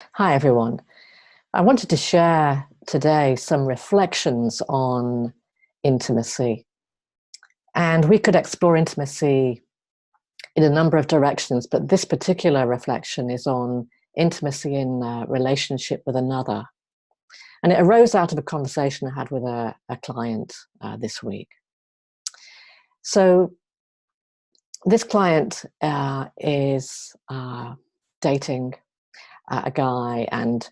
Hi, everyone. I wanted to share today some reflections on intimacy. And we could explore intimacy in a number of directions, but this particular reflection is on intimacy in a relationship with another. And it arose out of a conversation I had with a client this week. So, this client is dating a guy, and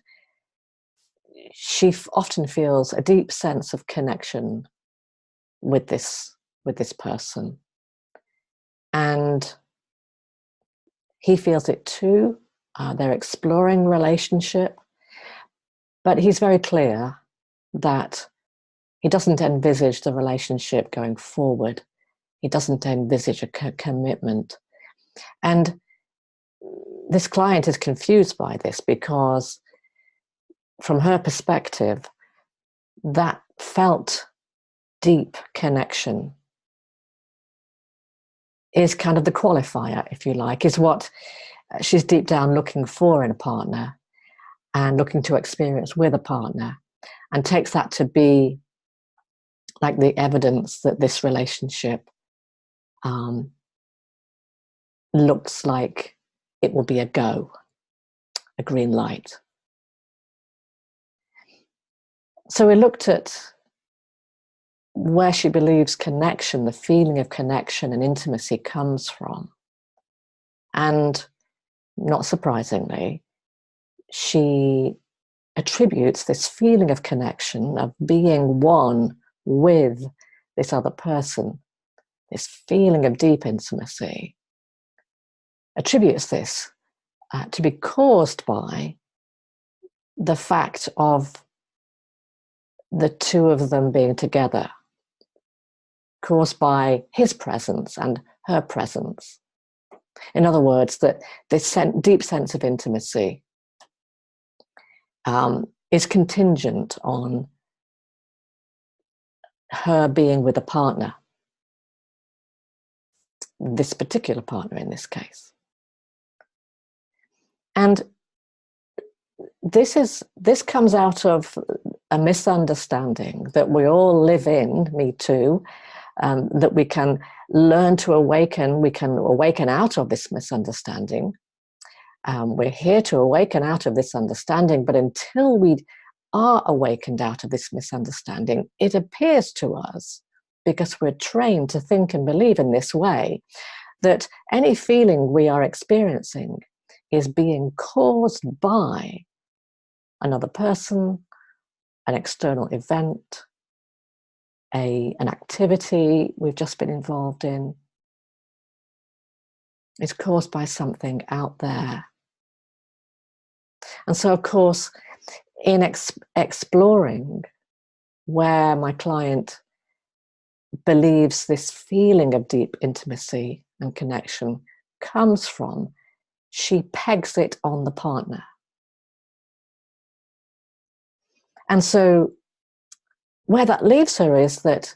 she often feels a deep sense of connection with this person, and he feels it too. They're exploring relationship, but he's very clear that he doesn't envisage the relationship going forward. He doesn't envisage a commitment, and this client is confused by this because, from her perspective, that felt deep connection is kind of the qualifier, if you like, is what she's deep down looking for in a partner and looking to experience with a partner, and takes that to be like the evidence that this relationship looks like it will be a go, a green light. So we looked at where she believes connection, the feeling of connection and intimacy, comes from. And not surprisingly, she attributes this feeling of connection, of being one with this other person, this feeling of deep intimacy, attributes this to be caused by the fact of the two of them being together, caused by his presence and her presence. In other words, that this deep sense of intimacy is contingent on her being with a partner, this particular partner in this case. And this comes out of a misunderstanding that we all live in, me too, that we can learn to awaken. We can awaken out of this misunderstanding. We're here to awaken out of this understanding, but until we are awakened out of this misunderstanding, it appears to us, because we're trained to think and believe in this way, that any feeling we are experiencing is being caused by another person, an external event, an activity we've just been involved in. It's caused by something out there. And so, of course, in exploring where my client believes this feeling of deep intimacy and connection comes from, she pegs it on the partner. And so where that leaves her is that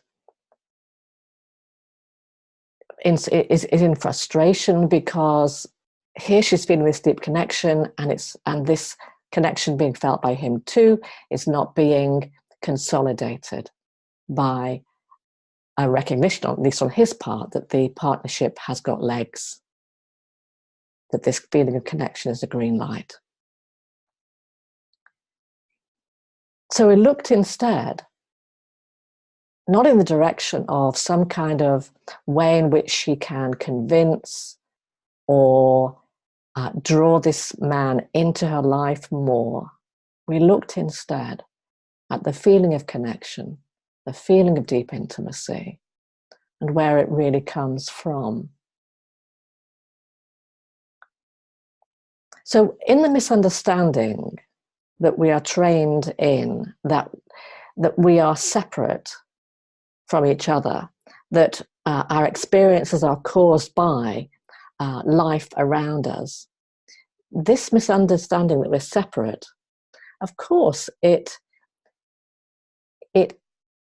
is in frustration, because here she's feeling this deep connection, and this connection being felt by him too is not being consolidated by a recognition, at least on his part, that the partnership has got legs, that this feeling of connection is a green light. So we looked instead, not in the direction of some kind of way in which she can convince or draw this man into her life more. We looked instead at the feeling of connection, the feeling of deep intimacy, and where it really comes from. So in the misunderstanding that we are trained in, that we are separate from each other, that our experiences are caused by life around us, this misunderstanding that we're separate, of course, it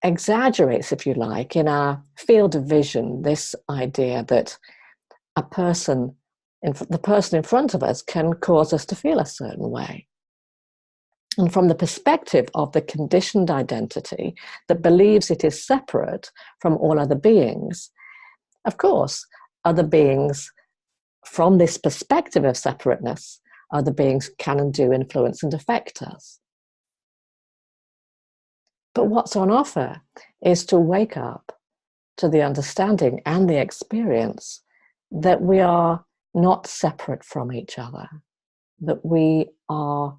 exaggerates, if you like, in our field of vision, this idea that the person in front of us can cause us to feel a certain way. And from the perspective of the conditioned identity that believes it is separate from all other beings, of course, other beings, from this perspective of separateness, other beings can and do influence and affect us. But what's on offer is to wake up to the understanding and the experience that we are not separate from each other, that we are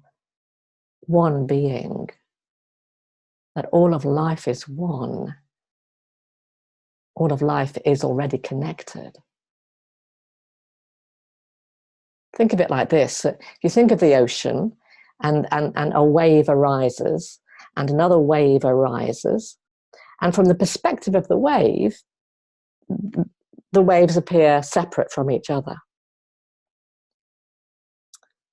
one being, that all of life is one. All of life is already connected. Think of it like this. If you think of the ocean and a wave arises and another wave arises, and from the perspective of the waves appear separate from each other.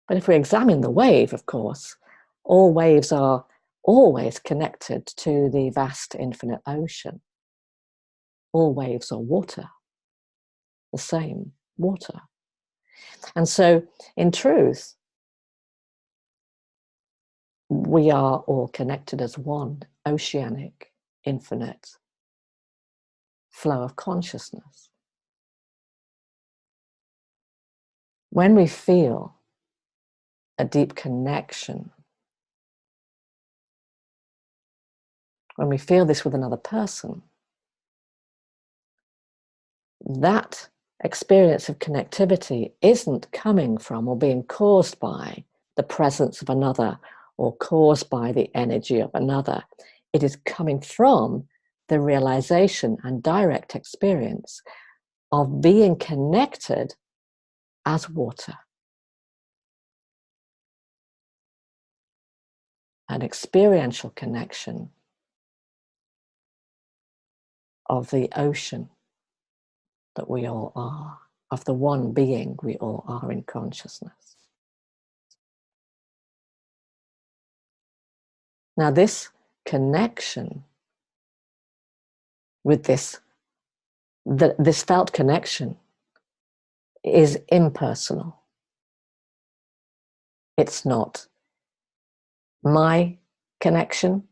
But if we examine the wave, of course, all waves are always connected to the vast infinite ocean. All waves are water, the same water. And so, in truth, we are all connected as one oceanic, infinite flow of consciousness. When we feel a deep connection, when we feel this with another person, that experience of connectivity isn't coming from or being caused by the presence of another or caused by the energy of another. It is coming from the realization and direct experience of being connected as water. An experiential connection of the ocean that we all are, of the one being we all are in consciousness. Now, this connection with this felt connection is impersonal. It's not my connection,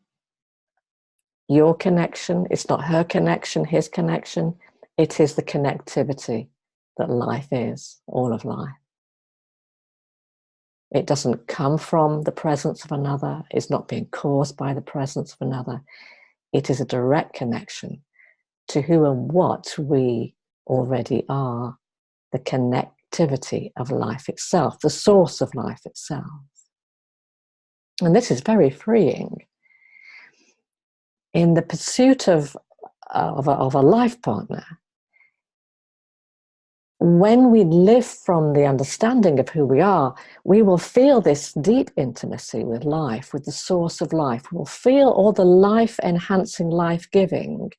your connection. It's not her connection, his connection. It is the connectivity that life is, all of life. It doesn't come from the presence of another. It's not being caused by the presence of another. It is a direct connection to who and what we already are, the connectivity of life itself, the source of life itself. And this is very freeing. In the pursuit of a life partner, when we live from the understanding of who we are, we will feel this deep intimacy with life, with the source of life. We'll feel all the life-enhancing, life-giving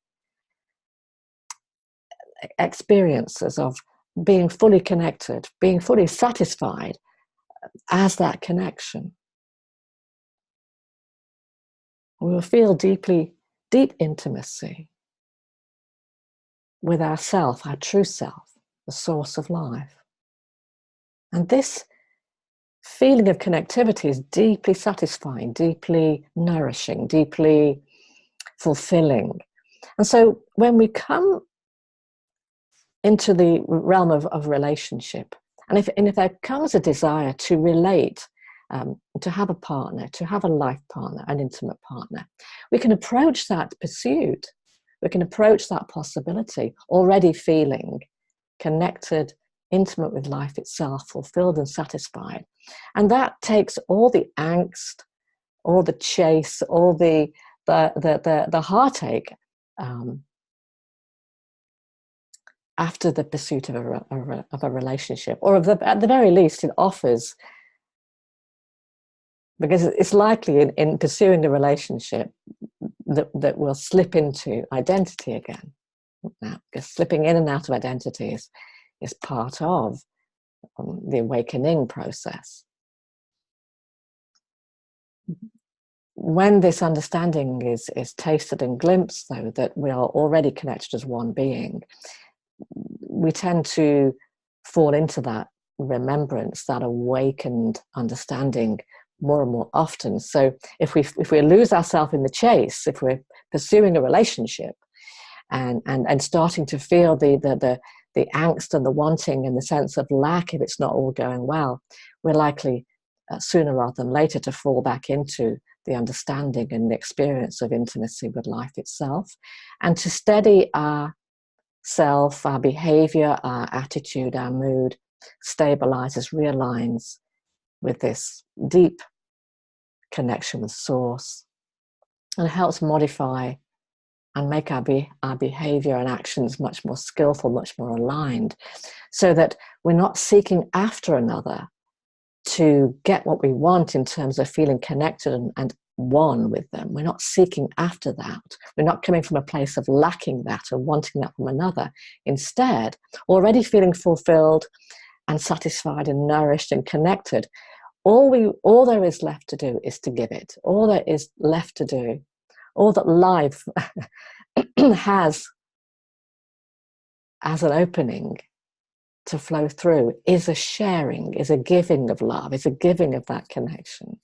experiences of being fully connected, being fully satisfied as that connection. We will feel deep intimacy with ourself, our true self, the source of life. And this feeling of connectivity is deeply satisfying, deeply nourishing, deeply fulfilling. And so when we come into the realm of relationship, and if there comes a desire to relate, to have a partner, to have a life partner, an intimate partner, we can approach that pursuit. We can approach that possibility already feeling connected, intimate with life itself, fulfilled and satisfied. And that takes all the angst, all the chase, all the heartache after the pursuit of a relationship, or at the very least, it offers, because it's likely in pursuing the relationship that we'll slip into identity again. Now, because slipping in and out of identity is part of the awakening process. When this understanding is tasted and glimpsed, though, that we are already connected as one being, we tend to fall into that remembrance, that awakened understanding more and more often. So if we lose ourselves in the chase, if we're pursuing a relationship and starting to feel the angst and the wanting and the sense of lack if it's not all going well, we're likely sooner rather than later to fall back into the understanding and the experience of intimacy with life itself, and to steady our self, our behavior, our attitude, our mood, stabilizes, realigns with this deep connection with source, and helps modify and make our behavior and actions much more skillful, much more aligned, so that we're not seeking after another to get what we want in terms of feeling connected and one with them. We're not seeking after that. We're not coming from a place of lacking that or wanting that from another. Instead, already feeling fulfilled and satisfied and nourished and connected, all there is left to do is to give it. All there is left to do, all that life has as an opening to flow through, is a sharing, is a giving of love, is a giving of that connection.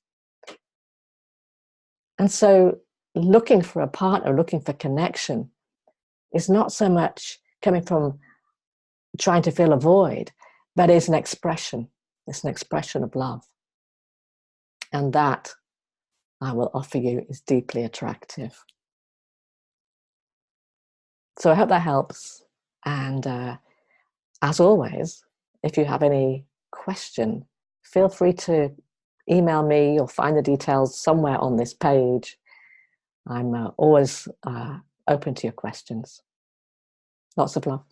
And so looking for a partner, looking for connection, is not so much coming from trying to fill a void, but is an expression. It's an expression of love. And that, I will offer you, is deeply attractive. So I hope that helps. And as always, if you have any question, feel free to email me or find the details somewhere on this page. I'm always open to your questions. Lots of love.